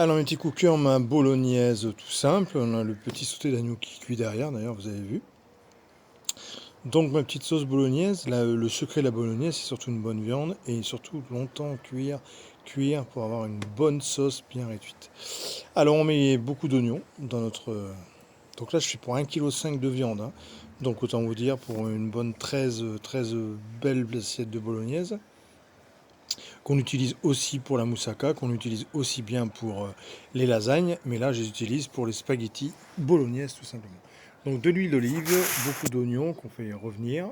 Alors, un petit cooker, ma bolognaise tout simple. On a le petit sauté d'agneau qui cuit derrière, d'ailleurs, vous avez vu. Donc, ma petite sauce bolognaise, là, le secret de la bolognaise, c'est surtout une bonne viande et surtout longtemps cuire pour avoir une bonne sauce bien réduite. Alors, on met beaucoup d'oignons dans notre. Donc là, je suis pour 1,5 kg de viande, hein. Donc, autant vous dire, pour une bonne 13 belles assiettes de bolognaise, qu'on utilise aussi pour la moussaka, qu'on utilise aussi bien pour les lasagnes, mais là je les utilise pour les spaghettis bolognaise tout simplement. Donc de l'huile d'olive, beaucoup d'oignons qu'on fait revenir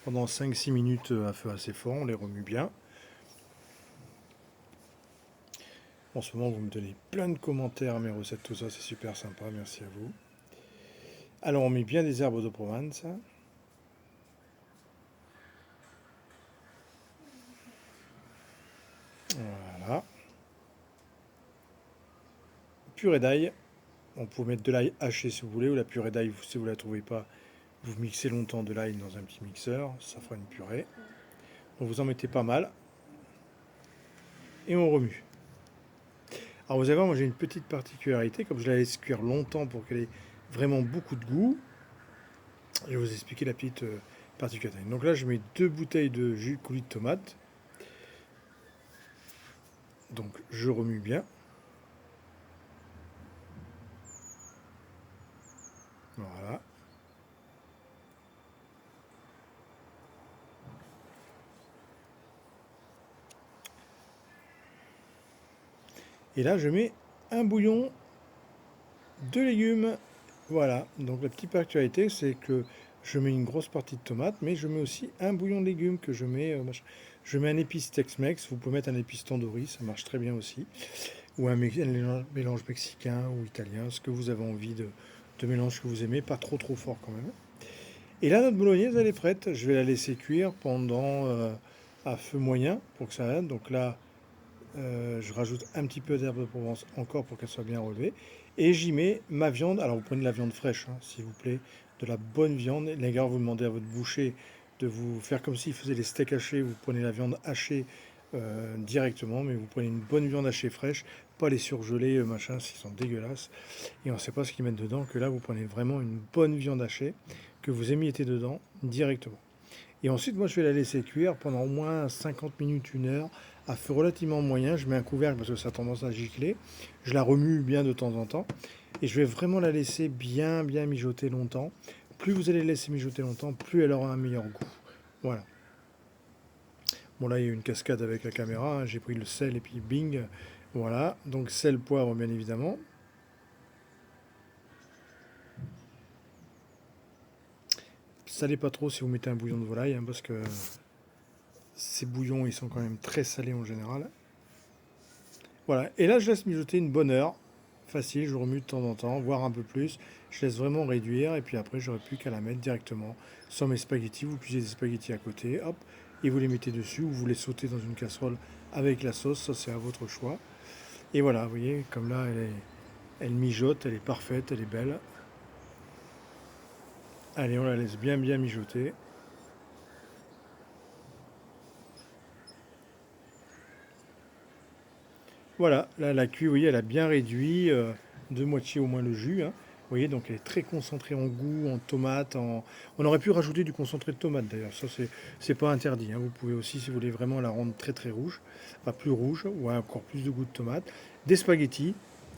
pendant 5-6 minutes à feu assez fort, on les remue bien. En ce moment vous me donnez plein de commentaires à mes recettes, tout ça c'est super sympa, merci à vous. Alors on met bien des herbes de Provence. Voilà. Purée d'ail. On peut mettre de l'ail haché si vous voulez, ou la purée d'ail si vous ne la trouvez pas. Vous mixez longtemps de l'ail dans un petit mixeur, ça fera une purée. Donc vous en mettez pas mal. Et on remue. Alors vous allez voir, moi j'ai une petite particularité, comme je la laisse cuire longtemps pour qu'elle ait vraiment beaucoup de goût. Je vais vous expliquer la petite particularité. Donc là je mets 2 bouteilles de jus de coulis de tomate. Donc je remue bien. Voilà. Et là je mets un bouillon de légumes. Voilà, donc la petite particularité, c'est que je mets une grosse partie de tomate, mais je mets aussi un bouillon de légumes que je mets. Je mets un épice Tex-Mex, vous pouvez mettre un épice tandoori, ça marche très bien aussi. Ou un mélange mexicain ou italien, ce que vous avez envie de mélange que vous aimez, pas trop fort quand même. Et là, notre bolognaise, elle est prête. Je vais la laisser cuire pendant à feu moyen pour que ça aide. Donc là, je rajoute un petit peu d'herbe de Provence encore pour qu'elle soit bien relevée. Et j'y mets ma viande. Alors vous prenez de la viande fraîche, hein, s'il vous plaît, de la bonne viande. Les gars, vous demandez à votre boucher de vous faire comme s'il faisait les steaks hachés. Vous prenez la viande hachée directement, mais vous prenez une bonne viande hachée fraîche, pas les surgelés, machin, s'ils sont dégueulasses. Et on ne sait pas ce qu'ils mettent dedans, que là vous prenez vraiment une bonne viande hachée, que vous émiettez dedans directement. Et ensuite, moi, je vais la laisser cuire pendant au moins 50 minutes, 1 heure, à feu relativement moyen. Je mets un couvercle parce que ça a tendance à gicler. Je la remue bien de temps en temps. Et je vais vraiment la laisser bien mijoter longtemps. Plus vous allez laisser mijoter longtemps, plus elle aura un meilleur goût. Voilà. Bon, là, il y a une cascade avec la caméra, hein. J'ai pris le sel et puis bing. Voilà. Donc, sel, poivre, bien évidemment. Salez pas trop si vous mettez un bouillon de volaille, hein, parce que ces bouillons, ils sont quand même très salés en général. Voilà, et là je laisse mijoter une bonne heure, facile, je remue de temps en temps, voire un peu plus. Je laisse vraiment réduire, et puis après j'aurai plus qu'à la mettre directement sur mes spaghettis. Vous cuisez des spaghettis à côté, hop, et vous les mettez dessus, ou vous les sautez dans une casserole avec la sauce, ça c'est à votre choix. Et voilà, vous voyez, comme là elle mijote, elle est parfaite, elle est belle. Allez, on la laisse bien mijoter. Voilà, là la cuit, vous voyez, elle a bien réduit, de moitié au moins le jus, hein. Vous voyez, donc elle est très concentrée en goût, en tomate. On aurait pu rajouter du concentré de tomate d'ailleurs, ça c'est pas interdit, hein. Vous pouvez aussi, si vous voulez vraiment la rendre très rouge, enfin plus rouge, ou encore plus de goût de tomate, des spaghettis,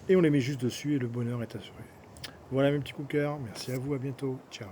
et on les met juste dessus et le bonheur est assuré. Voilà mes petits cookers, merci à vous, à bientôt, ciao.